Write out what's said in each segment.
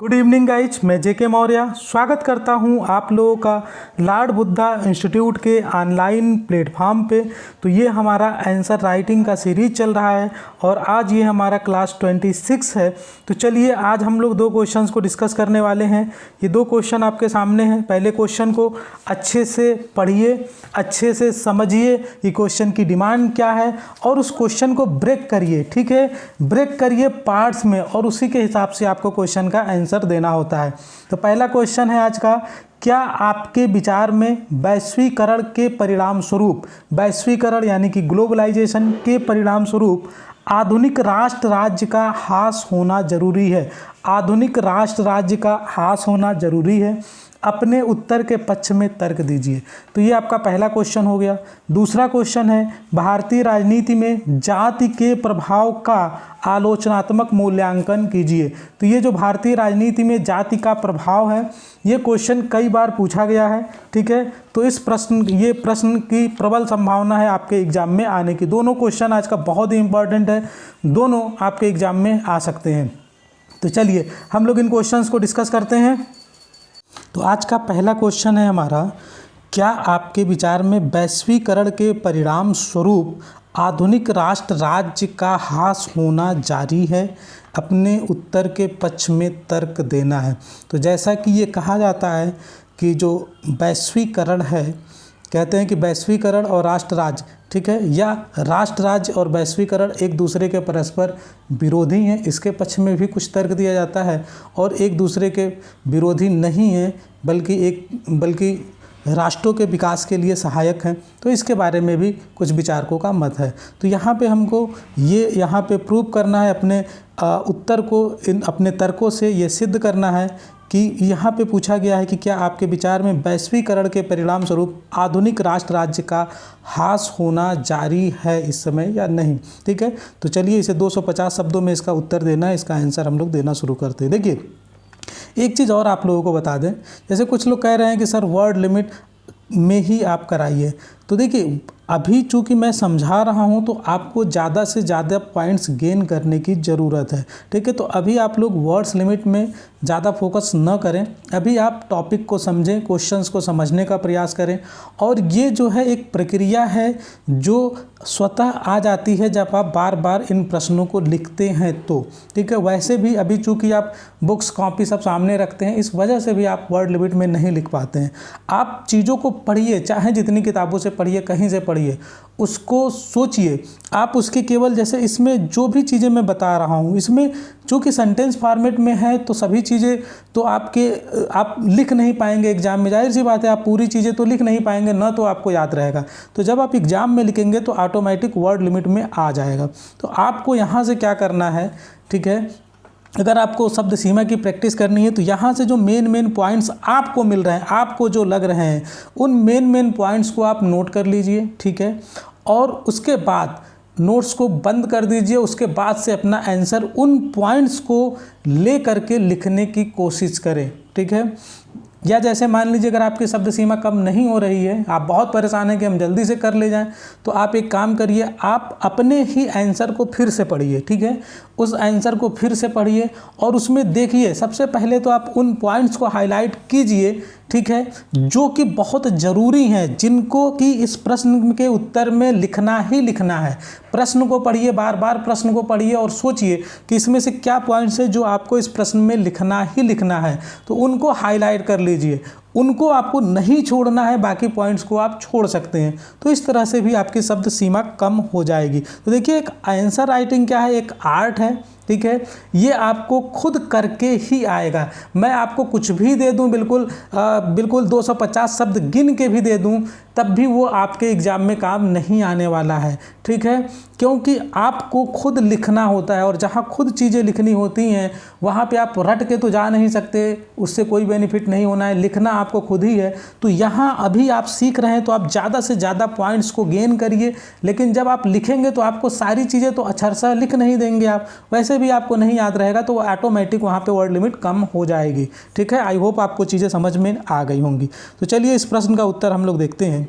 Good evening guys, मैं जेके मौर्य स्वागत करता हूं आप लोगों का लॉर्ड बुद्धा इंस्टीट्यूट के ऑनलाइन प्लेटफॉर्म पे। तो ये हमारा आंसर राइटिंग का सीरीज चल रहा है और आज ये हमारा क्लास 26 है। तो चलिए आज हम लोग दो क्वेश्चंस को डिस्कस करने वाले हैं। ये दो क्वेश्चन आपके सामने हैं। पहले क्वेश्चन को अच्छे से पढ़िए, अच्छे से समझिए कि क्वेश्चन की डिमांड क्या है और उस क्वेश्चन को ब्रेक करिए। ठीक है, ब्रेक करिए पार्ट्स में और उसी के हिसाब से आपको क्वेश्चन का आंसर देना होता है। तो पहला क्वेश्चन है आज का, क्या आपके विचार में वैश्वीकरण के परिणाम स्वरूप, वैश्वीकरण यानी कि ग्लोबलाइजेशन के परिणाम स्वरूप आधुनिक राष्ट्र राज्य का ह्रास होना जरूरी है? आधुनिक राष्ट्र राज्य का ह्रास होना जरूरी है। अपने उत्तर के पक्ष में तर्क दीजिए। तो ये आपका पहला क्वेश्चन हो गया। दूसरा क्वेश्चन है, भारतीय राजनीति में जाति के प्रभाव का आलोचनात्मक मूल्यांकन कीजिए। तो ये जो भारतीय राजनीति में जाति का प्रभाव है, ये क्वेश्चन कई बार पूछा गया है। ठीक है, तो ये प्रश्न की प्रबल संभावना है आपके एग्जाम में आने की। दोनों क्वेश्चन आज का बहुत ही इंपॉर्टेंट है, दोनों आपके एग्जाम में आ सकते हैं। तो चलिए हम लोग इन क्वेश्चंस को डिस्कस करते हैं। तो आज का पहला क्वेश्चन है हमारा, क्या आपके विचार में वैश्वीकरण के परिणाम स्वरूप आधुनिक राष्ट्र राज्य का ह्रास होना जारी है? अपने उत्तर के पक्ष में तर्क देना है। तो जैसा कि ये कहा जाता है कि जो वैश्वीकरण है, कहते हैं कि वैश्वीकरण और राष्ट्र राज्य, ठीक है, या राष्ट्र राज्य और वैश्वीकरण एक दूसरे के परस्पर विरोधी हैं। इसके पक्ष में भी कुछ तर्क दिया जाता है और एक दूसरे के विरोधी नहीं हैं, बल्कि राष्ट्रों के विकास के लिए सहायक हैं। तो इसके बारे में भी कुछ विचारकों का मत है। तो यहाँ पे हमको यहाँ पे प्रूव करना है, अपने उत्तर को अपने तर्कों से ये सिद्ध करना है कि यहाँ पे पूछा गया है कि क्या आपके विचार में वैश्वीकरण के परिणाम स्वरूप आधुनिक राष्ट्र राज्य का ह्रास होना जारी है इस समय या नहीं। ठीक है, तो चलिए इसे 250 शब्दों में इसका उत्तर देना है, इसका आंसर हम लोग देना शुरू करते हैं। देखिए एक चीज़ और आप लोगों को बता दें, जैसे कुछ लोग कह रहे हैं कि सर वर्ड लिमिट में ही आप कराइए। तो देखिए अभी चूँकि मैं समझा रहा हूँ तो आपको ज़्यादा से ज़्यादा पॉइंट्स गेन करने की ज़रूरत है। ठीक है, तो अभी आप लोग वर्ड्स लिमिट में ज़्यादा फोकस न करें। अभी आप टॉपिक को समझें, क्वेश्चंस को समझने का प्रयास करें। और ये जो है एक प्रक्रिया है जो स्वतः आ जाती है जब आप बार बार इन प्रश्नों को लिखते हैं तो। ठीक है, वैसे भी अभी चूँकि आप बुक्स कॉपी सब सामने रखते हैं, इस वजह से भी आप वर्ड लिमिट में नहीं लिख पाते हैं। आप चीज़ों को पढ़िए, चाहे जितनी किताबों से पढ़िए, कहीं से पढ़िए, उसको सोचिए। आप उसके केवल जैसे इसमें जो भी चीज़ें मैं बता रहा हूँ, इसमें चूँकि सेंटेंस फॉर्मेट में है तो सभी चीज़ें तो आप लिख नहीं पाएंगे एग्जाम में। जाहिर सी बात है, आप पूरी चीज़ें तो लिख नहीं पाएंगे, ना तो आपको याद रहेगा। तो जब आप एग्जाम में लिखेंगे तो ऑटोमेटिक वर्ड लिमिट में आ जाएगा। तो आपको यहाँ से क्या करना है, ठीक है, अगर आपको शब्द सीमा की प्रैक्टिस करनी है तो यहाँ से जो मेन पॉइंट्स आपको मिल रहे हैं, आपको जो लग रहे हैं, उन मेन पॉइंट्स को आप नोट कर लीजिए। ठीक है, और उसके बाद नोट्स को बंद कर दीजिए। उसके बाद से अपना आंसर उन पॉइंट्स को ले करके लिखने की कोशिश करें। ठीक है, या जैसे मान लीजिए अगर आपकी शब्द सीमा कम नहीं हो रही है, आप बहुत परेशान हैं कि हम जल्दी से कर ले जाएं, तो आप एक काम करिए, आप अपने ही आंसर को फिर से पढ़िए। ठीक है, उस आंसर को फिर से पढ़िए और उसमें देखिए, सबसे पहले तो आप उन पॉइंट्स को हाईलाइट कीजिए, ठीक है, जो कि बहुत ज़रूरी हैं, जिनको कि इस प्रश्न के उत्तर में लिखना ही लिखना है। प्रश्न को पढ़िए, बार बार प्रश्न को पढ़िए और सोचिए कि इसमें से क्या पॉइंट्स है जो आपको इस प्रश्न में लिखना ही लिखना है। तो उनको हाईलाइट कर लीजिए, उनको आपको नहीं छोड़ना है, बाकी पॉइंट्स को आप छोड़ सकते हैं। तो इस तरह से भी आपकी शब्द सीमा कम हो जाएगी। तो देखिए एक आंसर राइटिंग क्या है, एक आर्ट है। ठीक है, ये आपको खुद करके ही आएगा। मैं आपको कुछ भी दे दूं, बिल्कुल 250 शब्द गिन के भी दे दूं, तब भी वो आपके एग्ज़ाम में काम नहीं आने वाला है। ठीक है, क्योंकि आपको खुद लिखना होता है और जहाँ खुद चीज़ें लिखनी होती हैं वहाँ पे आप रट के तो जा नहीं सकते, उससे कोई बेनिफिट नहीं होना है। लिखना आपको खुद ही है। तो यहाँ अभी आप सीख रहे हैं तो आप ज़्यादा से ज़्यादा पॉइंट्स को गेन करिए, लेकिन जब आप लिखेंगे तो आपको सारी चीज़ें तो अक्षरशः लिख नहीं देंगे आप, वैसे भी आपको नहीं याद रहेगा, तो ऑटोमेटिक वहाँ पे वर्ड लिमिट कम हो जाएगी। ठीक है, आई होप आपको चीज़ें समझ में आ गई होंगी। तो चलिए इस प्रश्न का उत्तर हम लोग देखते हैं।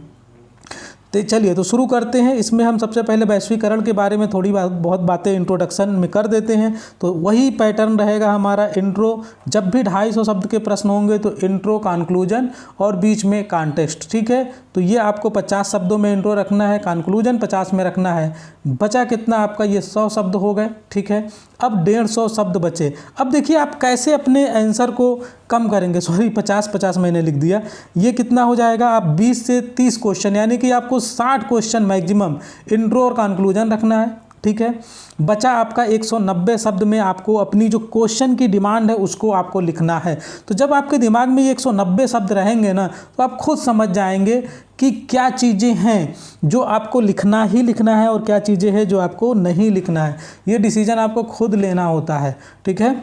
तो चलिए तो शुरू करते हैं। इसमें हम सबसे पहले वैश्वीकरण के बारे में थोड़ी बहुत बातें इंट्रोडक्शन में कर देते हैं। तो वही पैटर्न रहेगा हमारा, इंट्रो, जब भी 250 शब्द के प्रश्न होंगे तो इंट्रो, कंक्लूजन और बीच में कॉन्टेक्स्ट, ठीक है। तो ये आपको 50 शब्दों में इंट्रो रखना है, कंक्लूजन 50 में रखना है। बचा कितना आपका, ये 100 शब्द हो गए, ठीक है। अब 150 शब्द बचे। अब देखिए आप कैसे अपने आंसर को कम करेंगे, सॉरी 50 मैंने लिख दिया। ये कितना हो जाएगा, आप 20 से 30 क्वेश्चन, यानी कि आपको 60 क्वेश्चन मैक्सिमम इंट्रो और कंक्लूजन रखना है, ठीक है। बचा आपका 190 शब्द में आपको अपनी जो क्वेश्चन की डिमांड है उसको आपको लिखना है। तो जब आपके दिमाग में ये 190 शब्द रहेंगे ना, तो आप खुद समझ जाएंगे कि क्या चीज़ें हैं जो आपको लिखना ही लिखना है और क्या चीज़ें हैं जो आपको नहीं लिखना है। ये डिसीजन आपको खुद लेना होता है, ठीक है।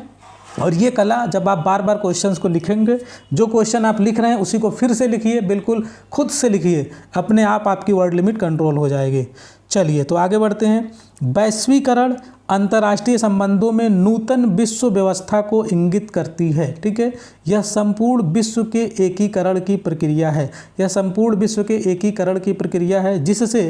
और ये कला जब आप बार बार क्वेश्चंस को लिखेंगे, जो क्वेश्चन आप लिख रहे हैं उसी को फिर से लिखिए, बिल्कुल खुद से लिखिए, अपने आप आपकी वर्ड लिमिट कंट्रोल हो जाएगी। चलिए तो आगे बढ़ते हैं। वैश्वीकरण अंतर्राष्ट्रीय संबंधों में नूतन विश्व व्यवस्था को इंगित करती है, ठीक है। यह संपूर्ण विश्व के एकीकरण की प्रक्रिया है। यह संपूर्ण विश्व के एकीकरण की प्रक्रिया है जिससे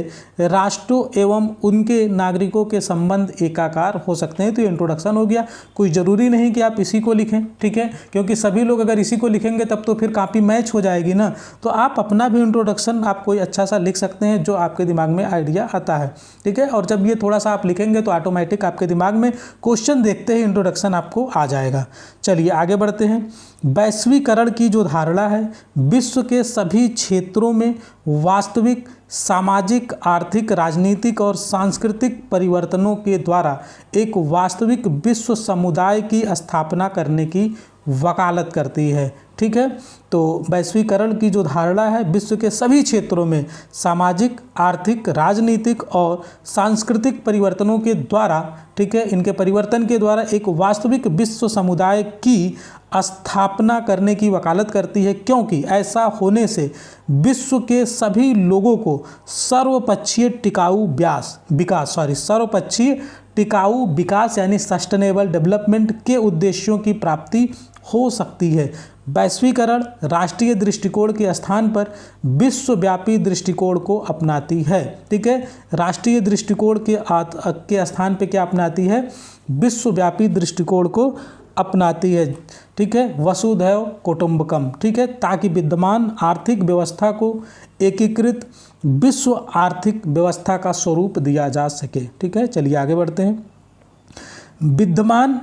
राष्ट्रों एवं उनके नागरिकों के संबंध एकाकार हो सकते हैं। तो ये इंट्रोडक्शन हो गया। कोई ज़रूरी नहीं कि आप इसी को लिखें, ठीक है, क्योंकि सभी लोग अगर इसी को लिखेंगे तब तो फिर कॉपी मैच हो जाएगी ना। तो आप अपना भी इंट्रोडक्शन आप कोई अच्छा सा लिख सकते हैं जो आपके दिमाग में आइडिया आता है, ठीक है। और जब ये थोड़ा सा आप लिखेंगे तो ऑटोमेटिक आपके दिमाग में क्वेश्चन देखते ही इंट्रोडक्शन आपको आ जाएगा। चलिए आगे बढ़ते हैं। वैश्वीकरण की जो धारणा है, विश्व के सभी क्षेत्रों में वास्तविक सामाजिक, आर्थिक, राजनीतिक और सांस्कृतिक परिवर्तनों के द्वारा एक वास्तविक विश्व समुदाय की स्थापना करने की वकालत करती है, ठीक है। तो वैश्वीकरण की जो धारणा है, विश्व के सभी क्षेत्रों में सामाजिक, आर्थिक, राजनीतिक और सांस्कृतिक परिवर्तनों के द्वारा, ठीक है, इनके परिवर्तन के द्वारा एक वास्तविक विश्व समुदाय की स्थापना करने की वकालत करती है, क्योंकि ऐसा होने से विश्व के सभी लोगों को सर्वपक्षीय टिकाऊ विकास यानी सस्टेनेबल डेवलपमेंट के उद्देश्यों की प्राप्ति हो सकती है। वैश्वीकरण राष्ट्रीय दृष्टिकोण के स्थान पर विश्वव्यापी दृष्टिकोण को अपनाती है, ठीक है। राष्ट्रीय दृष्टिकोण के स्थान पे क्या अपनाती है, विश्वव्यापी दृष्टिकोण को अपनाती है, ठीक है। वसुधैव कुटुंबकम, ठीक है, ताकि विद्यमान आर्थिक व्यवस्था को एकीकृत विश्व आर्थिक व्यवस्था का स्वरूप दिया जा सके, ठीक है। चलिए आगे बढ़ते हैं। विद्यमान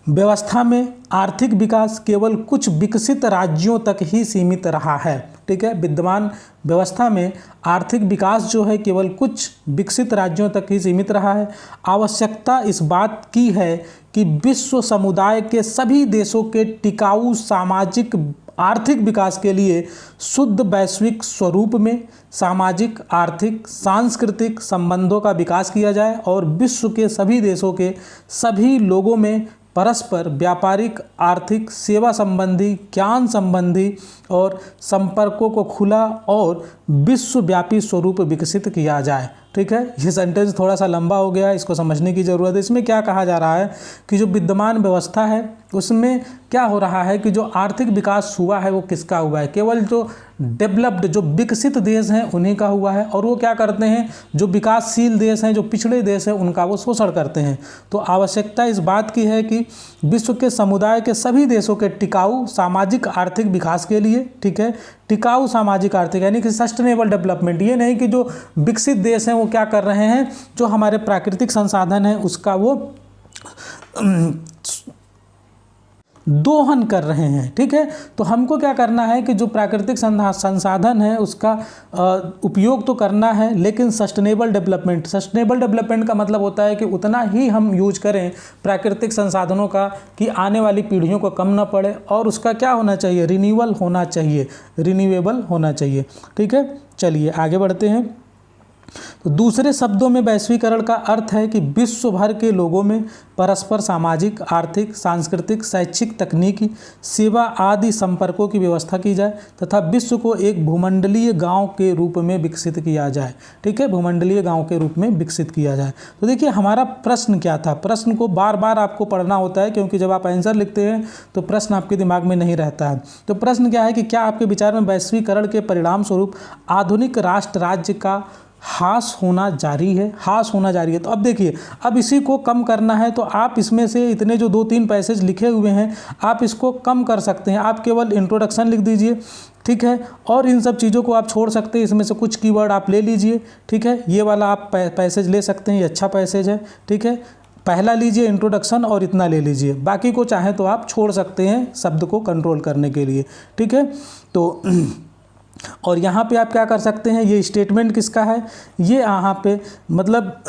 व्यवस्था में आर्थिक विकास केवल कुछ विकसित राज्यों तक ही सीमित रहा है, ठीक है। विद्यमान व्यवस्था में आर्थिक विकास जो है केवल कुछ विकसित राज्यों तक ही सीमित रहा है। आवश्यकता इस बात की है कि विश्व समुदाय के सभी देशों के टिकाऊ सामाजिक आर्थिक विकास के लिए शुद्ध वैश्विक स्वरूप में सामाजिक, आर्थिक, सांस्कृतिक संबंधों का विकास किया जाए और विश्व के सभी देशों के सभी लोगों में परस्पर व्यापारिक, आर्थिक, सेवा संबंधी, ज्ञान संबंधी और संपर्कों को खुला और विश्वव्यापी स्वरूप विकसित किया जाए, ठीक है। ये सेंटेंस थोड़ा सा लंबा हो गया है, इसको समझने की ज़रूरत है। इसमें क्या कहा जा रहा है कि जो विद्यमान व्यवस्था है उसमें क्या हो रहा है कि जो आर्थिक विकास हुआ है वो किसका हुआ है, केवल जो डेवलप्ड, जो विकसित देश हैं उन्हीं का हुआ है। और वो क्या करते हैं, जो विकासशील देश हैं, जो पिछड़े देश हैं, उनका वो शोषण करते हैं। तो आवश्यकता इस बात की है कि विश्व के समुदाय के सभी देशों के टिकाऊ सामाजिक आर्थिक विकास के लिए, ठीक है, टिकाऊ सामाजिक आर्थिक यानी कि सस्टेनेबल डेवलपमेंट, ये नहीं कि जो विकसित देश हैं वो क्या कर रहे हैं, जो हमारे प्राकृतिक संसाधन हैं उसका वो दोहन कर रहे हैं, ठीक है। तो हमको क्या करना है कि जो प्राकृतिक संसाधन है उसका उपयोग तो करना है, लेकिन सस्टेनेबल डेवलपमेंट का मतलब होता है कि उतना ही हम यूज करें प्राकृतिक संसाधनों का कि आने वाली पीढ़ियों को कम ना पड़े, और उसका क्या होना चाहिए, रिन्यूएबल होना चाहिए, ठीक है। चलिए आगे बढ़ते हैं। तो दूसरे शब्दों में वैश्वीकरण का अर्थ है कि विश्व भर के लोगों में परस्पर सामाजिक, आर्थिक, सांस्कृतिक, शैक्षिक, तकनीकी, सेवा आदि संपर्कों की व्यवस्था की जाए तथा विश्व को एक भूमंडलीय गांव के रूप में विकसित किया जाए। ठीक है, भूमंडलीय गांव के रूप में विकसित किया जाए। तो देखिए हमारा प्रश्न क्या था, प्रश्न को बार बार आपको पढ़ना होता है क्योंकि जब आप आंसर लिखते हैं तो प्रश्न आपके दिमाग में नहीं रहता है। तो प्रश्न क्या है कि क्या आपके विचार में वैश्वीकरण के परिणाम स्वरूप आधुनिक राष्ट्र राज्य का ह्रास होना जारी है, ह्रास होना जारी है। तो अब देखिए, अब इसी को कम करना है तो आप इसमें से इतने जो 2-3 पैसेज लिखे हुए हैं आप इसको कम कर सकते हैं। आप केवल इंट्रोडक्शन लिख दीजिए, ठीक है, और इन सब चीज़ों को आप छोड़ सकते हैं, इसमें से कुछ कीवर्ड आप ले लीजिए। ठीक है, ये वाला आप पैसेज ले सकते हैं, ये अच्छा पैसेज है। ठीक है, पहला लीजिए इंट्रोडक्शन और इतना ले लीजिए, बाकी को चाहे तो आप छोड़ सकते हैं शब्द को कंट्रोल करने के लिए। ठीक है, तो और यहाँ पे आप क्या कर सकते हैं, ये स्टेटमेंट किसका है, ये यहाँ पे मतलब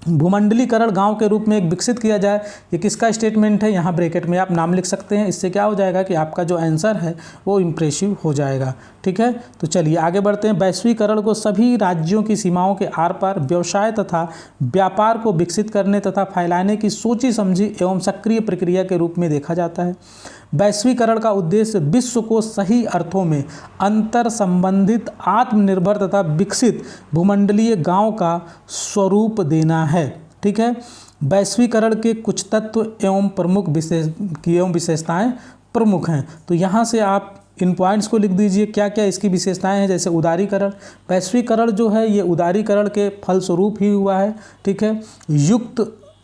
भूमंडलीकरण गांव के रूप में एक विकसित किया जाए, ये किसका स्टेटमेंट है, यहाँ ब्रैकेट में आप नाम लिख सकते हैं। इससे क्या हो जाएगा कि आपका जो आंसर है वो इम्प्रेसिव हो जाएगा। ठीक है, तो चलिए आगे बढ़ते हैं। वैश्वीकरण को सभी राज्यों की सीमाओं के आर पार व्यवसाय तथा व्यापार को विकसित करने तथा फैलाने की सोची समझी एवं सक्रिय प्रक्रिया के रूप में देखा जाता है। वैश्वीकरण का उद्देश्य विश्व को सही अर्थों में अंतर संबंधित, आत्मनिर्भर तथा विकसित भूमंडलीय गांव का स्वरूप देना है। ठीक है, वैश्वीकरण के कुछ तत्व एवं प्रमुख विशेषताएं प्रमुख हैं। तो यहाँ से आप इन पॉइंट्स को लिख दीजिए, क्या क्या इसकी विशेषताएं हैं। जैसे उदारीकरण, वैश्वीकरण जो है ये उदारीकरण के फलस्वरूप ही हुआ है। ठीक है,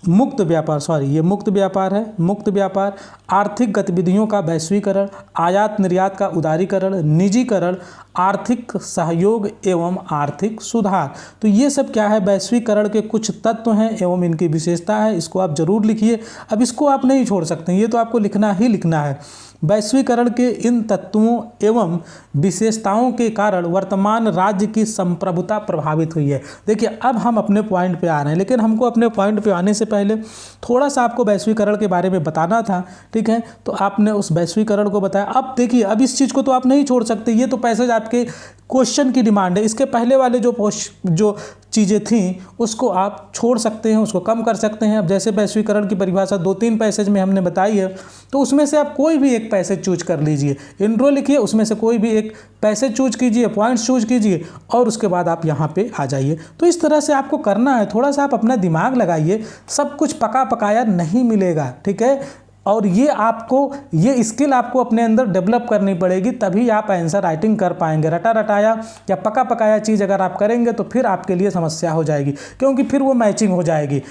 मुक्त व्यापार, ये मुक्त व्यापार है, मुक्त व्यापार, आर्थिक गतिविधियों का वैश्वीकरण, आयात निर्यात का उदारीकरण, निजीकरण, आर्थिक सहयोग एवं आर्थिक सुधार। तो ये सब क्या है, वैश्वीकरण के कुछ तत्व हैं एवं इनकी विशेषता है। इसको आप जरूर लिखिए। अब इसको आप नहीं छोड़ सकते, ये तो आपको लिखना ही लिखना है। वैश्वीकरण के इन तत्वों एवं विशेषताओं के कारण वर्तमान राज्य की संप्रभुता प्रभावित हुई है। देखिए अब हम अपने पॉइंट पे आ रहे हैं, लेकिन हमको अपने पॉइंट पे आने से पहले थोड़ा सा आपको वैश्वीकरण के बारे में बताना था। ठीक है, तो आपने उस वैश्वीकरण को बताया। अब देखिए, अब इस चीज़ को तो आप नहीं छोड़ सकते, ये तो पैसेज आपके क्वेश्चन की डिमांड है। इसके पहले वाले जो चीज़ें थीं उसको आप छोड़ सकते हैं, उसको कम कर सकते हैं। अब जैसे वैश्वीकरण की परिभाषा 2-3 पैसेज में हमने बताई है, तो उसमें से आप कोई भी एक पैसेज चूज कर लीजिए, इंट्रो लिखिए, उसमें से कोई भी एक पैसेज चूज कीजिए, पॉइंट्स चूज कीजिए और उसके बाद आप यहाँ पे आ जाइए। तो इस तरह से आपको करना है, थोड़ा सा आप अपना दिमाग लगाइए, सब कुछ पका पकाया नहीं मिलेगा। ठीक है, और ये स्किल आपको अपने अंदर डेवलप करनी पड़ेगी, तभी आप आंसर राइटिंग कर पाएंगे। रटा रटाया या पका पकाया चीज़ अगर आप करेंगे तो फिर आपके लिए समस्या हो जाएगी, क्योंकि फिर वो मैचिंग हो जाएगी।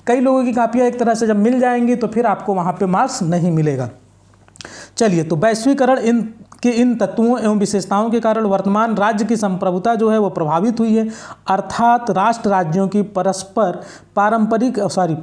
कई लोगों की कापियाँ एक तरह से जब मिल जाएंगी तो फिर आपको वहाँ पे मार्क्स नहीं मिलेगा। चलिए, तो वैश्वीकरण इन तत्वों एवं विशेषताओं के कारण वर्तमान राज्य की संप्रभुता जो है वो प्रभावित हुई है, अर्थात राष्ट्र राज्यों की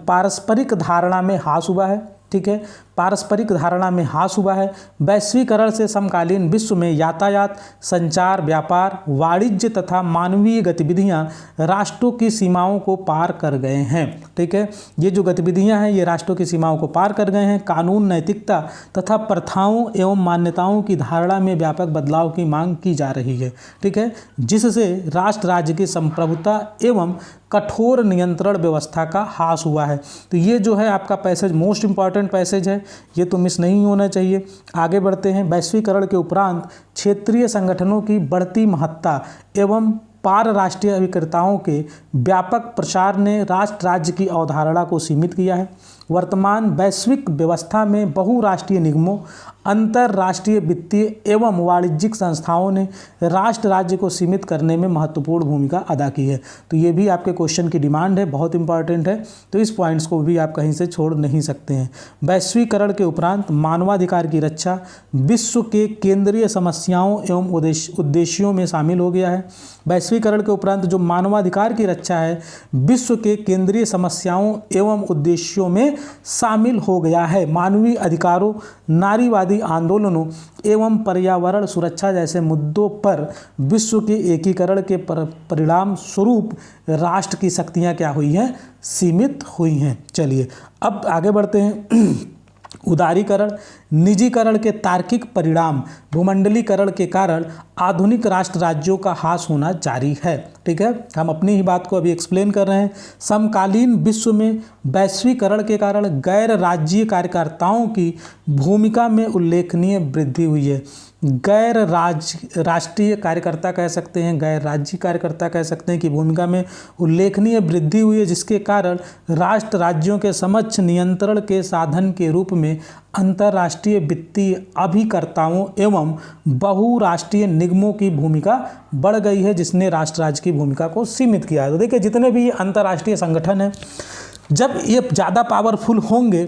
पारस्परिक धारणा में ह्रास हुआ है। ठीक है, पारस्परिक धारणा में ह्रास हुआ है। वैश्वीकरण से समकालीन विश्व में यातायात, संचार, व्यापार, वाणिज्य तथा मानवीय गतिविधियां राष्ट्रों की सीमाओं को पार कर गए हैं। ठीक है, ये जो गतिविधियां हैं ये राष्ट्रों की सीमाओं को पार कर गए हैं। कानून, नैतिकता तथा प्रथाओं एवं मान्यताओं की धारणा में व्यापक बदलाव की मांग की जा रही है। ठीक है, जिससे राष्ट्र राज्य की संप्रभुता एवं कठोर नियंत्रण व्यवस्था का ह्रास हुआ है। तो ये जो है आपका पैसेज मोस्ट इंपॉर्टेंट पैसेज है, ये तो मिस नहीं होना चाहिए। आगे बढ़ते हैं। वैश्वीकरण के उपरांत क्षेत्रीय संगठनों की बढ़ती महत्ता एवं पार राष्ट्रीय अभिकर्ताओं के व्यापक प्रसार ने राष्ट्र राज्य की अवधारणा को सीमित किया है। वर्तमान वैश्विक व्यवस्था में बहुराष्ट्रीय निगमों, अंतर्राष्ट्रीय वित्तीय एवं वाणिज्यिक संस्थाओं ने राष्ट्र राज्य को सीमित करने में महत्वपूर्ण भूमिका अदा की है। तो ये भी आपके क्वेश्चन की डिमांड है, बहुत इंपॉर्टेंट है, तो इस पॉइंट्स को भी आप कहीं से छोड़ नहीं सकते हैं। वैश्वीकरण के उपरांत मानवाधिकार की रक्षा विश्व के केंद्रीय समस्याओं एवं उद्देश्यों में शामिल हो गया है। वैश्वीकरण के उपरांत जो मानवाधिकार की रक्षा है विश्व के केंद्रीय समस्याओं एवं उद्देश्यों में शामिल हो गया है। मानवीय अधिकारों, नारीवादी आंदोलनों एवं पर्यावरण सुरक्षा जैसे मुद्दों पर विश्व के एकीकरण के परिणाम स्वरूप राष्ट्र की शक्तियां क्या हुई हैं, सीमित हुई हैं। चलिए अब आगे बढ़ते हैं। उदारीकरण, निजीकरण के तार्किक परिणाम, भूमंडलीकरण के कारण आधुनिक राष्ट्र राज्यों का ह्रास होना जारी है। ठीक है, हम अपनी ही बात को अभी एक्सप्लेन कर रहे हैं। समकालीन विश्व में वैश्वीकरण के कारण गैर राज्यीय कार्यकर्ताओं की भूमिका में उल्लेखनीय वृद्धि हुई है। गैर राष्ट्रीय कार्यकर्ता कह सकते हैं, गैर राज्यीय कार्यकर्ता कह सकते हैं कि भूमिका में उल्लेखनीय वृद्धि हुई है, जिसके कारण राष्ट्र राज्यों के समक्ष नियंत्रण के साधन के रूप में अंतर्राष्ट्रीय वित्तीय अभिकर्ताओं एवं बहुराष्ट्रीय निगमों की भूमिका बढ़ गई है, जिसने राष्ट्र राज्य की भूमिका को सीमित किया है। तो देखिए, जितने भी अंतर्राष्ट्रीय संगठन हैं, जब ये ज़्यादा पावरफुल होंगे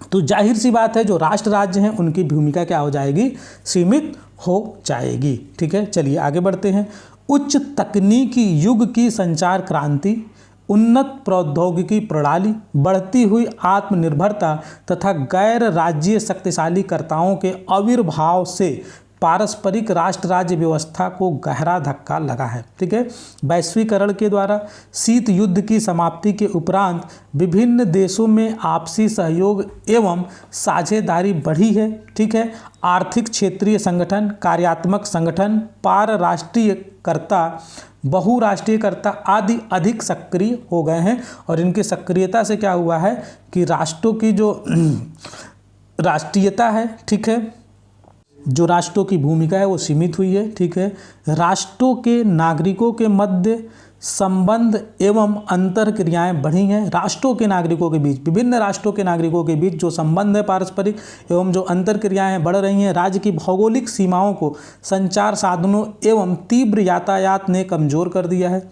तो जाहिर सी बात है जो राष्ट्र राज्य हैं उनकी भूमिका क्या हो जाएगी, सीमित हो जाएगी। ठीक है, चलिए आगे बढ़ते हैं। उच्च तकनीकी युग की संचार क्रांति, उन्नत प्रौद्योगिकी प्रणाली, बढ़ती हुई आत्मनिर्भरता तथा गैर राज्यीय शक्तिशालीकर्ताओं के आविर्भाव से पारस्परिक राष्ट्र राज्य व्यवस्था को गहरा धक्का लगा है। ठीक है, वैश्वीकरण के द्वारा शीत युद्ध की समाप्ति के उपरांत विभिन्न देशों में आपसी सहयोग एवं साझेदारी बढ़ी है। ठीक है, आर्थिक क्षेत्रीय संगठन, कार्यात्मक संगठन, पारराष्ट्रीयकर्ता, बहुराष्ट्रीयकर्ता आदि अधिक सक्रिय हो गए हैं और इनकी सक्रियता से क्या हुआ है कि राष्ट्रों की जो राष्ट्रीयता है, ठीक है, जो राष्ट्रों की भूमिका है वो सीमित हुई है। ठीक है, राष्ट्रों के नागरिकों के मध्य संबंध एवं अंतर क्रियाएँ बढ़ी हैं। राष्ट्रों के नागरिकों के बीच, विभिन्न राष्ट्रों के नागरिकों के बीच जो संबंध है पारस्परिक एवं जो अंतर क्रियाएँ बढ़ रही हैं। राज्य की भौगोलिक सीमाओं को संचार साधनों एवं तीव्र यातायात ने कमज़ोर कर दिया है।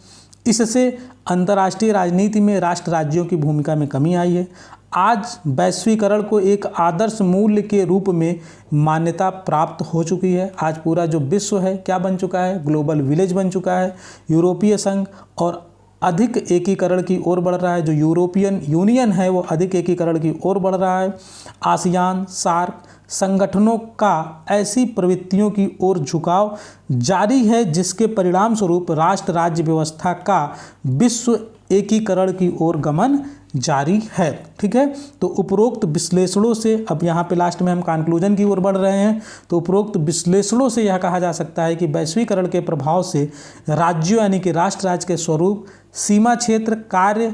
इससे अंतर्राष्ट्रीय राजनीति में राष्ट्र राज्यों की भूमिका में कमी आई है। आज वैश्वीकरण को एक आदर्श मूल्य के रूप में मान्यता प्राप्त हो चुकी है। आज पूरा जो विश्व है क्या बन चुका है, ग्लोबल विलेज बन चुका है। यूरोपीय संघ और अधिक एकीकरण की ओर बढ़ रहा है। जो यूरोपियन यूनियन है वो अधिक एकीकरण की ओर बढ़ रहा है। आसियान, सार्क संगठनों का ऐसी प्रवृत्तियों की ओर झुकाव जारी है, जिसके परिणाम स्वरूप राष्ट्र राज्य व्यवस्था का विश्व एकीकरण की ओर गमन जारी है। ठीक है, तो उपरोक्त विश्लेषणों से, अब यहाँ पे लास्ट में हम कंक्लूजन की ओर बढ़ रहे हैं, तो उपरोक्त विश्लेषणों से यह कहा जा सकता है कि वैश्वीकरण के प्रभाव से राज्यों यानी कि राष्ट्र राज्य के स्वरूप, सीमा क्षेत्र, कार्य,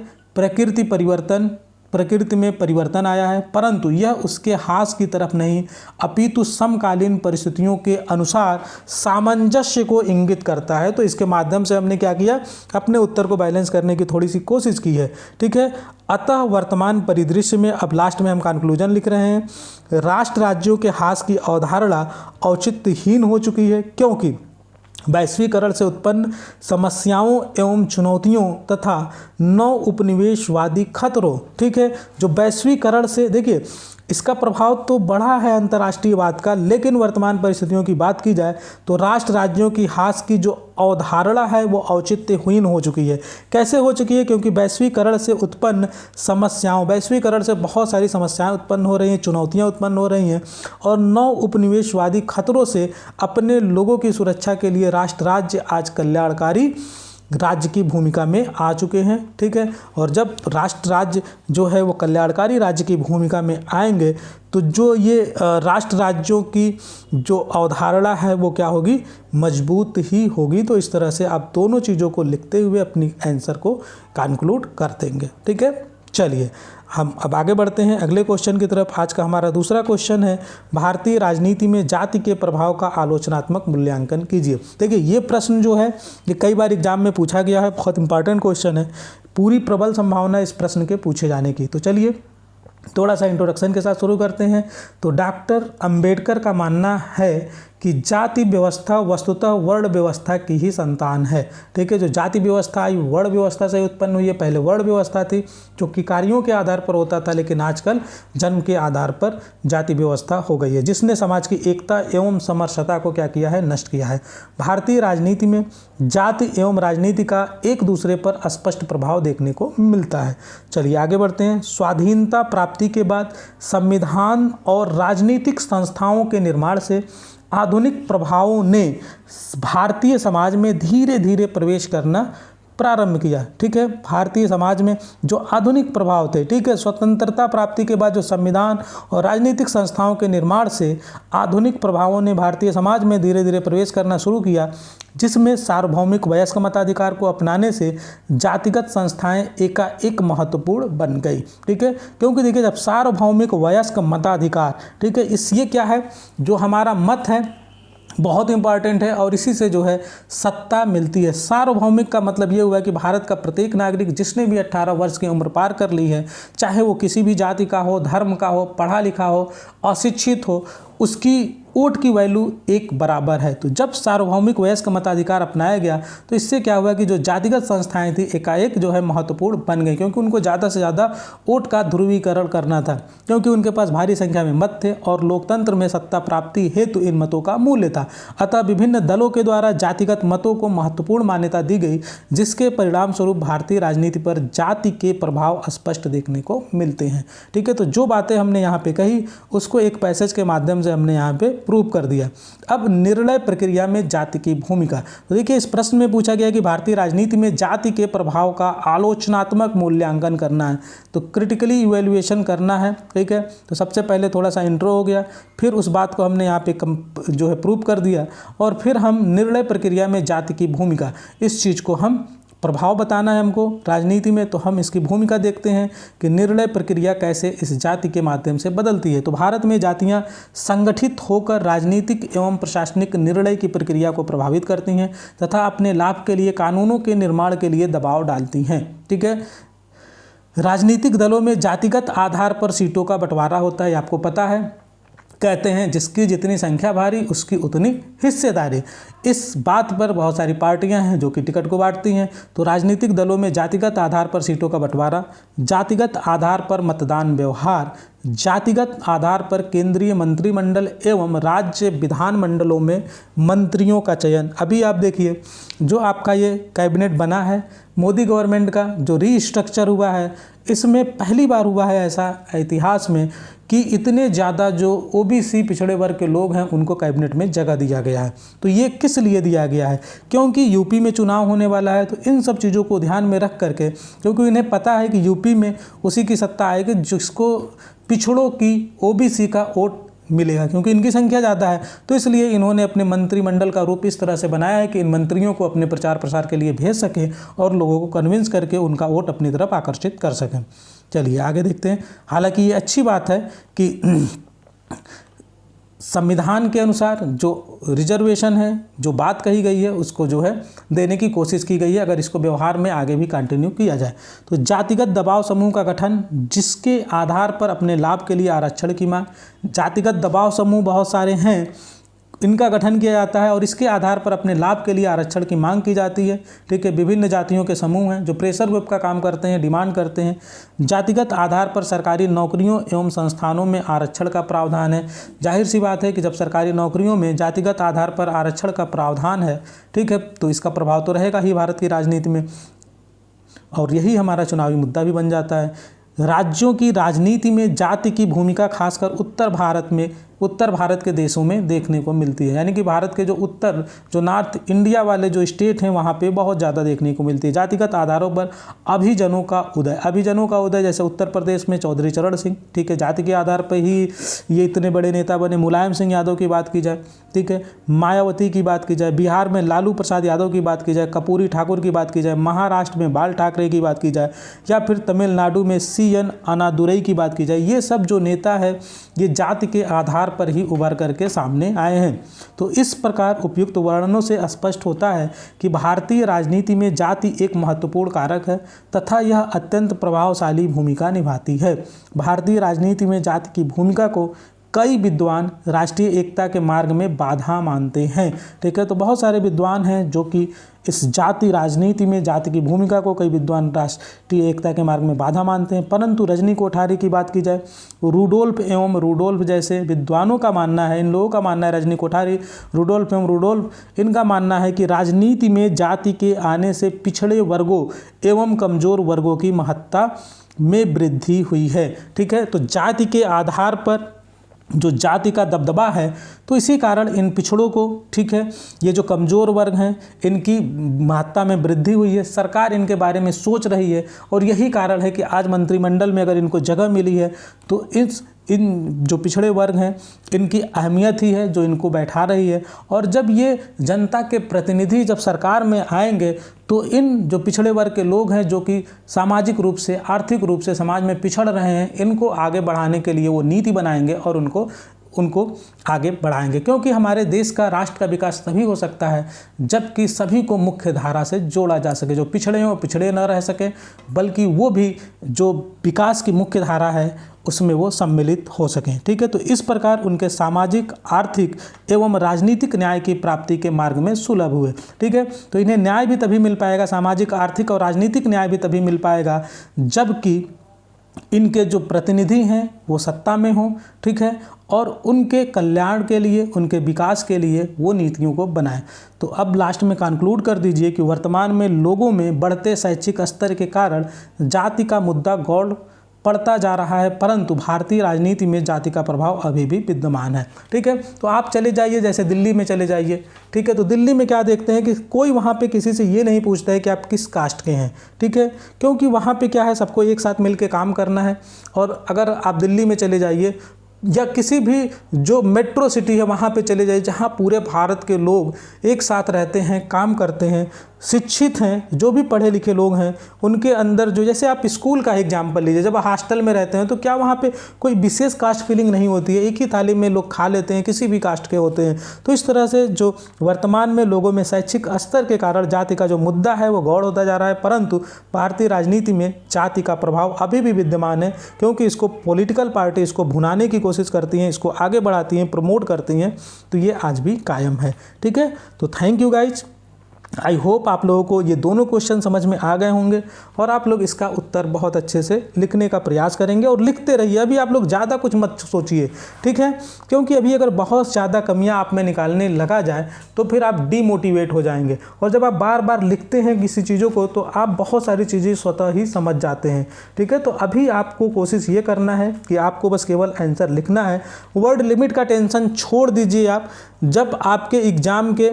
प्रकृति में परिवर्तन आया है, परंतु यह उसके ह्रास की तरफ नहीं अपितु समकालीन परिस्थितियों के अनुसार सामंजस्य को इंगित करता है। तो इसके माध्यम से हमने क्या किया, अपने उत्तर को बैलेंस करने की थोड़ी सी कोशिश की है। ठीक है, अतः वर्तमान परिदृश्य में, अब लास्ट में हम कंक्लूजन लिख रहे हैं, राष्ट्र राज्यों के ह्रास की अवधारणा औचित्यहीन हो चुकी है, क्योंकि वैश्वीकरण से उत्पन्न समस्याओं एवं चुनौतियों तथा नव उपनिवेशवादी खतरों, ठीक है, जो वैश्वीकरण से, देखिए इसका प्रभाव तो बढ़ा है अंतर्राष्ट्रीयवाद का, लेकिन वर्तमान परिस्थितियों की बात की जाए तो राष्ट्र राज्यों की ह्रास की जो अवधारणा है वो औचित्यहीन हो चुकी है। कैसे हो चुकी है, क्योंकि वैश्वीकरण से उत्पन्न समस्याओं, वैश्वीकरण से बहुत सारी समस्याएं उत्पन्न हो रही हैं, चुनौतियां उत्पन्न हो रही हैं, और नव उपनिवेशवादी खतरों से अपने लोगों की सुरक्षा के लिए राष्ट्र राज्य आज कल्याणकारी राज्य की भूमिका में आ चुके हैं। ठीक है, और जब राष्ट्र राज्य जो है वो कल्याणकारी राज्य की भूमिका में आएंगे तो जो ये राष्ट्र राज्यों की जो अवधारणा है वो क्या होगी, मजबूत ही होगी। तो इस तरह से आप दोनों चीज़ों को लिखते हुए अपनी आंसर को कंक्लूड कर देंगे। ठीक है, चलिए हम अब आगे बढ़ते हैं अगले क्वेश्चन की तरफ। आज का हमारा दूसरा क्वेश्चन है, भारतीय राजनीति में जाति के प्रभाव का आलोचनात्मक मूल्यांकन कीजिए। देखिए ये प्रश्न जो है ये कई बार एग्जाम में पूछा गया है, बहुत इंपॉर्टेंट क्वेश्चन है, पूरी प्रबल संभावना इस प्रश्न के पूछे जाने की। तो चलिए थोड़ा सा इंट्रोडक्शन के साथ शुरू करते हैं। तो डॉक्टर अंबेडकर का मानना है कि जाति व्यवस्था वस्तुतः वर्ण व्यवस्था की ही संतान है। ठीक है, जो जाति व्यवस्था आई वर्ण व्यवस्था से उत्पन्न हुई है। पहले वर्ण व्यवस्था थी जो कि कार्यों के आधार पर होता था, लेकिन आजकल जन्म के आधार पर जाति व्यवस्था हो गई है, जिसने समाज की एकता एवं समरसता को क्या किया है, नष्ट किया है। भारतीय राजनीति में जाति एवं राजनीति का एक दूसरे पर स्पष्ट प्रभाव देखने को मिलता है। चलिए आगे बढ़ते हैं। स्वाधीनता प्राप्ति के बाद संविधान और राजनीतिक संस्थाओं के निर्माण से आधुनिक प्रभावों ने भारतीय समाज में धीरे धीरे प्रवेश करना प्रारंभ किया। ठीक है, भारतीय समाज में जो आधुनिक प्रभाव थे, ठीक है, स्वतंत्रता प्राप्ति के बाद जो संविधान और राजनीतिक संस्थाओं के निर्माण से आधुनिक प्रभावों ने भारतीय समाज में धीरे धीरे प्रवेश करना शुरू किया, जिसमें सार्वभौमिक वयस्क मताधिकार को अपनाने से जातिगत संस्थाएं एकाएक महत्वपूर्ण बन गई। ठीक है, क्योंकि देखिए जब सार्वभौमिक वयस्क मताधिकार, ठीक है, ये क्या है, जो हमारा मत है बहुत इंपॉर्टेंट है और इसी से जो है सत्ता मिलती है। सार्वभौमिक का मतलब ये हुआ कि भारत का प्रत्येक नागरिक जिसने भी 18 वर्ष की उम्र पार कर ली है, चाहे वो किसी भी जाति का हो, धर्म का हो, पढ़ा लिखा हो, अशिक्षित हो, उसकी वोट की वैल्यू एक बराबर है। तो जब सार्वभौमिक वयस्क मताधिकार अपनाया गया तो इससे क्या हुआ कि जो जातिगत संस्थाएं थी एकाएक जो है महत्वपूर्ण बन गई, क्योंकि उनको ज़्यादा से ज़्यादा वोट का ध्रुवीकरण करना था, क्योंकि उनके पास भारी संख्या में मत थे और लोकतंत्र में सत्ता प्राप्ति हेतु इन मतों का मूल्य था। अतः विभिन्न दलों के द्वारा जातिगत मतों को महत्वपूर्ण मान्यता दी गई, जिसके परिणाम स्वरूप भारतीय राजनीति पर जाति के प्रभाव स्पष्ट देखने को मिलते हैं। ठीक है, तो जो बातें हमने यहाँ पे कही उसको एक पैसेज के माध्यम से हमने यहाँ पे प्रूव कर दिया। अब निर्णय प्रक्रिया में जाति की भूमिका, तो देखिए इस प्रश्न में पूछा गया कि भारतीय राजनीति में जाति के प्रभाव का आलोचनात्मक मूल्यांकन करना है, तो क्रिटिकली इवैल्यूएशन करना है। ठीक है, तो सबसे पहले थोड़ा सा इंट्रो हो गया, फिर उस बात को हमने यहाँ पे जो है प्रूव कर दिया, और फिर हम निर्णय प्रक्रिया में जाति की भूमिका, इस चीज़ को हम प्रभाव बताना है हमको राजनीति में, तो हम इसकी भूमिका देखते हैं कि निर्णय प्रक्रिया कैसे इस जाति के माध्यम से बदलती है। तो भारत में जातियां संगठित होकर राजनीतिक एवं प्रशासनिक निर्णय की प्रक्रिया को प्रभावित करती हैं तथा अपने लाभ के लिए कानूनों के निर्माण के लिए दबाव डालती हैं। ठीक है, राजनीतिक दलों में जातिगत आधार पर सीटों का बंटवारा होता है, आपको पता है, कहते हैं जिसकी जितनी संख्या भारी उसकी उतनी हिस्सेदारी। इस बात पर बहुत सारी पार्टियां हैं जो कि टिकट को बांटती हैं। तो राजनीतिक दलों में जातिगत आधार पर सीटों का बंटवारा, जातिगत आधार पर मतदान व्यवहार, जातिगत आधार पर केंद्रीय मंत्रिमंडल एवं राज्य विधानमंडलों में मंत्रियों का चयन। अभी आप देखिए जो आपका ये कैबिनेट बना है मोदी गवर्नमेंट का, जो रीस्ट्रक्चर हुआ है, इसमें पहली बार हुआ है ऐसा इतिहास में कि इतने ज़्यादा जो ओबीसी पिछड़े वर्ग के लोग हैं उनको कैबिनेट में जगह दिया गया है। तो ये किस लिए दिया गया है, क्योंकि यूपी में चुनाव होने वाला है, तो इन सब चीज़ों को ध्यान में रख करके, क्योंकि इन्हें पता है कि यूपी में उसी की सत्ता आएगी जिसको पिछड़ों की ओबीसी का वोट मिलेगा, क्योंकि इनकी संख्या ज़्यादा है। तो इसलिए इन्होंने अपने मंत्रिमंडल का रूप इस तरह से बनाया है कि इन मंत्रियों को अपने प्रचार प्रसार के लिए भेज सकें और लोगों को कन्विंस करके उनका वोट अपनी तरफ आकर्षित कर सकें। चलिए आगे देखते हैं। हालांकि ये अच्छी बात है कि संविधान के अनुसार जो रिजर्वेशन है, जो बात कही गई है, उसको जो है देने की कोशिश की गई है, अगर इसको व्यवहार में आगे भी कंटिन्यू किया जाए। तो जातिगत दबाव समूह का गठन, जिसके आधार पर अपने लाभ के लिए आरक्षण की मांग। जातिगत दबाव समूह बहुत सारे हैं, इनका गठन किया जाता है और इसके आधार पर अपने लाभ के लिए आरक्षण की मांग की जाती है। ठीक है, विभिन्न जातियों के समूह हैं जो प्रेशर ग्रुप का काम करते हैं, डिमांड करते हैं। जातिगत आधार पर सरकारी नौकरियों एवं संस्थानों में आरक्षण का प्रावधान है। जाहिर सी बात है कि जब सरकारी नौकरियों में जातिगत आधार पर आरक्षण का प्रावधान है, ठीक है, तो इसका प्रभाव तो रहेगा ही भारत की राजनीति में, और यही हमारा चुनावी मुद्दा भी बन जाता है। राज्यों की राजनीति में जाति की भूमिका खासकर उत्तर भारत के देशों में देखने को मिलती है, यानी कि भारत के जो नॉर्थ इंडिया वाले जो स्टेट हैं वहाँ पे बहुत ज़्यादा देखने को मिलती है। जातिगत आधारों पर अभिजनों का उदय, जैसे उत्तर प्रदेश में चौधरी चरण सिंह, ठीक है, जाति के आधार पर ही ये इतने बड़े नेता बने। मुलायम सिंह यादव की बात की जाए, ठीक है, मायावती की बात की जाए, बिहार में लालू प्रसाद यादव की बात की जाए, कर्पूरी ठाकुर की बात की जाए, महाराष्ट्र में बाल ठाकरे की बात की जाए, या फिर तमिलनाडु में CN अन्नादुरई की बात की जाए, ये सब जो नेता है ये जाति के आधार पर ही उभर करके सामने आए हैं। तो इस प्रकार उपयुक्त वर्णनों से स्पष्ट होता है कि भारतीय राजनीति में जाति एक महत्वपूर्ण कारक है तथा यह अत्यंत प्रभावशाली भूमिका निभाती है। भारतीय राजनीति में जाति की भूमिका को कई विद्वान राष्ट्रीय एकता के मार्ग में बाधा मानते हैं। ठीक है, तो बहुत सारे विद्वान हैं जो कि इस जाति राजनीति में जाति की भूमिका को कई विद्वान राष्ट्रीय एकता के मार्ग में बाधा मानते हैं। परंतु रजनी कोठारी की बात की जाए, रूडोल्फ जैसे विद्वानों का मानना है, इन लोगों का मानना है, रजनी कोठारी, रूडोल्फ इनका मानना है कि राजनीति में जाति के आने से पिछड़े वर्गों एवं कमजोर वर्गों की महत्ता में वृद्धि हुई है। ठीक है, तो जाति के आधार पर जो जाति का दबदबा है, तो इसी कारण इन पिछड़ों को, ठीक है, ये जो कमज़ोर वर्ग हैं इनकी महत्ता में वृद्धि हुई है। सरकार इनके बारे में सोच रही है और यही कारण है कि आज मंत्रिमंडल में अगर इनको जगह मिली है तो इन जो पिछड़े वर्ग हैं इनकी अहमियत ही है जो इनको बैठा रही है। और जब ये जनता के प्रतिनिधि जब सरकार में आएंगे तो इन जो पिछड़े वर्ग के लोग हैं जो कि सामाजिक रूप से, आर्थिक रूप से समाज में पिछड़ रहे हैं, इनको आगे बढ़ाने के लिए वो नीति बनाएंगे और उनको आगे बढ़ाएंगे। क्योंकि हमारे देश का, राष्ट्र का विकास तभी हो सकता है जबकि सभी को मुख्य धारा से जोड़ा जा सके। जो पिछड़े हैं वो पिछड़े न रह सके, बल्कि वो भी जो विकास की मुख्य धारा है उसमें वो सम्मिलित हो सकें, ठीक है। तो इस प्रकार उनके सामाजिक, आर्थिक एवं राजनीतिक न्याय की प्राप्ति के मार्ग में सुलभ हुए, ठीक है। तो इन्हें न्याय भी तभी मिल पाएगा, सामाजिक, आर्थिक और राजनीतिक न्याय भी तभी मिल पाएगा जबकि इनके जो प्रतिनिधि हैं वो सत्ता में हों, ठीक है, और उनके कल्याण के लिए, उनके विकास के लिए वो नीतियों को बनाएं। तो अब लास्ट में कंक्लूड कर दीजिए कि वर्तमान में लोगों में बढ़ते शैक्षिक स्तर के कारण जाति का मुद्दा गौड़ पड़ता जा रहा है, परंतु भारतीय राजनीति में जाति का प्रभाव अभी भी विद्यमान है, ठीक है। तो आप चले जाइए, जैसे दिल्ली में चले जाइए, ठीक है। तो दिल्ली में क्या देखते हैं कि कोई वहाँ पे किसी से ये नहीं पूछता है कि आप किस कास्ट के हैं, ठीक है, क्योंकि वहाँ पे क्या है, सबको एक साथ मिल के काम करना है। और अगर आप दिल्ली में चले जाइए या किसी भी जो मेट्रो सिटी है वहाँ पे चले जाइए जहाँ पूरे भारत के लोग एक साथ रहते हैं, काम करते हैं, शिक्षित हैं, जो भी पढ़े लिखे लोग हैं उनके अंदर जो, जैसे आप स्कूल का एग्जाम्पल लीजिए, जब हॉस्टल में रहते हैं तो क्या वहाँ पे कोई विशेष कास्ट फीलिंग नहीं होती है, एक ही थाली में लोग खा लेते हैं, किसी भी कास्ट के होते हैं। तो इस तरह से जो वर्तमान में लोगों में शैक्षिक स्तर के कारण जाति का जो मुद्दा है वो गौड़ होता जा रहा है, परंतु भारतीय राजनीति में जाति का प्रभाव अभी भी विद्यमान है, क्योंकि इसको पॉलिटिकल पार्टी इसको भुनाने की कोशिश करती हैं, इसको आगे बढ़ाती हैं, प्रमोट करती हैं, तो ये आज भी कायम है, ठीक है। तो thank you guys, I hope आप लोगों को ये दोनों क्वेश्चन समझ में आ गए होंगे और आप लोग इसका उत्तर बहुत अच्छे से लिखने का प्रयास करेंगे और लिखते रहिए। अभी आप लोग ज़्यादा कुछ मत सोचिए, ठीक है, क्योंकि अभी अगर बहुत ज़्यादा कमियां आप में निकालने लगा जाए तो फिर आप डीमोटिवेट हो जाएंगे। और जब आप बार बार लिखते हैं किसी चीज़ों को तो आप बहुत सारी चीज़ें स्वतः ही समझ जाते हैं, ठीक है। तो अभी आपको कोशिश ये करना है कि आपको बस केवल आंसर लिखना है। वर्ड लिमिट का टेंशन छोड़ दीजिए आप। जब आपके एग्ज़ाम के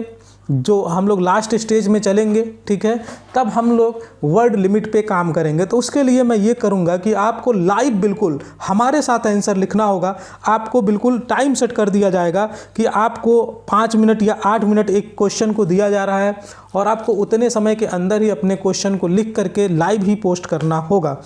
जो हम लोग लास्ट स्टेज में चलेंगे, ठीक है, तब हम लोग वर्ड लिमिट पे काम करेंगे। तो उसके लिए मैं ये करूँगा कि आपको लाइव बिल्कुल हमारे साथ आंसर लिखना होगा। आपको बिल्कुल टाइम सेट कर दिया जाएगा कि आपको 5 मिनट या 8 मिनट एक क्वेश्चन को दिया जा रहा है और आपको उतने समय के अंदर ही अपने क्वेश्चन को लिख करके लाइव ही पोस्ट करना होगा।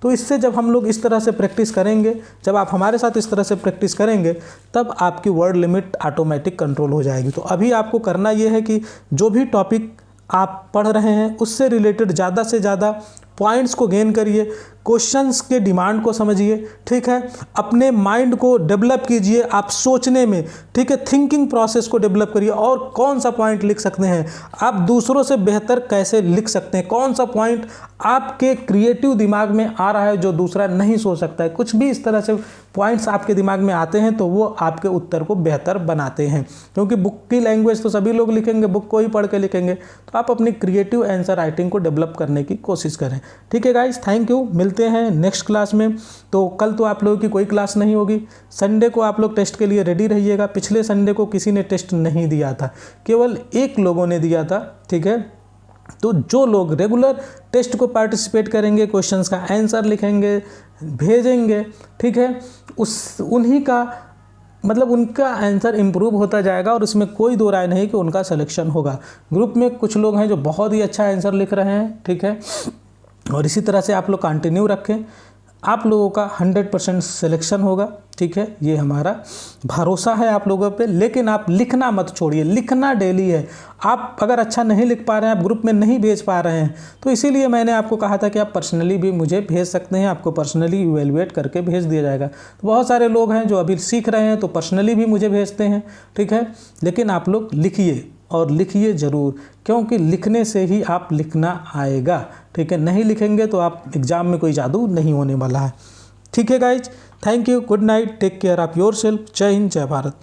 तो इससे जब हम लोग इस तरह से प्रैक्टिस करेंगे, जब आप हमारे साथ इस तरह से प्रैक्टिस करेंगे, तब आपकी वर्ड लिमिट ऑटोमेटिक कंट्रोल हो जाएगी। तो अभी आपको करना ये है कि जो भी टॉपिक आप पढ़ रहे हैं उससे रिलेटेड ज़्यादा से ज़्यादा पॉइंट्स को गेन करिए, क्वेश्चंस के डिमांड को समझिए, ठीक है, अपने माइंड को डेवलप कीजिए आप सोचने में, ठीक है, थिंकिंग प्रोसेस को डेवलप करिए। और कौन सा पॉइंट लिख सकते हैं आप, दूसरों से बेहतर कैसे लिख सकते हैं, कौन सा पॉइंट आपके क्रिएटिव दिमाग में आ रहा है जो दूसरा नहीं सोच सकता है, कुछ भी इस तरह से पॉइंट्स आपके दिमाग में आते हैं तो वो आपके उत्तर को बेहतर बनाते हैं। क्योंकि बुक की लैंग्वेज तो सभी लोग लिखेंगे, बुक को ही पढ़ के लिखेंगे, तो आप अपनी क्रिएटिव आंसर राइटिंग को डेवलप करने की कोशिश करें, ठीक है गाइस। थैंक यू, मिलते हैं नेक्स्ट क्लास में। तो कल तो आप लोगों की कोई क्लास नहीं होगी, संडे को आप लोग टेस्ट के लिए रेडी रहिएगा। पिछले संडे को किसी ने टेस्ट नहीं दिया था, केवल 1 लोगों ने दिया था, ठीक है। तो जो लोग रेगुलर टेस्ट को पार्टिसिपेट करेंगे, क्वेश्चंस का आंसर लिखेंगे, भेजेंगे, ठीक है, उन्हीं का मतलब उनका आंसर इम्प्रूव होता जाएगा और इसमें कोई दो राय नहीं कि उनका सिलेक्शन होगा। ग्रुप में कुछ लोग हैं जो बहुत ही अच्छा आंसर लिख रहे हैं, ठीक है, और इसी तरह से आप लोग कंटिन्यू रखें, आप लोगों का 100% सिलेक्शन होगा, ठीक है, ये हमारा भरोसा है आप लोगों पे। लेकिन आप लिखना मत छोड़िए, लिखना डेली है। आप अगर अच्छा नहीं लिख पा रहे हैं, आप ग्रुप में नहीं भेज पा रहे हैं, तो इसीलिए मैंने आपको कहा था कि आप पर्सनली भी मुझे भेज सकते हैं, आपको पर्सनली इवेलुएट करके भेज दिया जाएगा। तो बहुत सारे लोग हैं जो अभी सीख रहे हैं तो पर्सनली भी मुझे भेजते हैं, ठीक है, लेकिन आप लोग लिखिए और लिखिए ज़रूर, क्योंकि लिखने से ही आप लिखना आएगा, ठीक है। नहीं लिखेंगे तो आप एग्ज़ाम में कोई जादू नहीं होने वाला है, ठीक है guys. Thank you, good night, take care of your self. जय हिंद, जय भारत।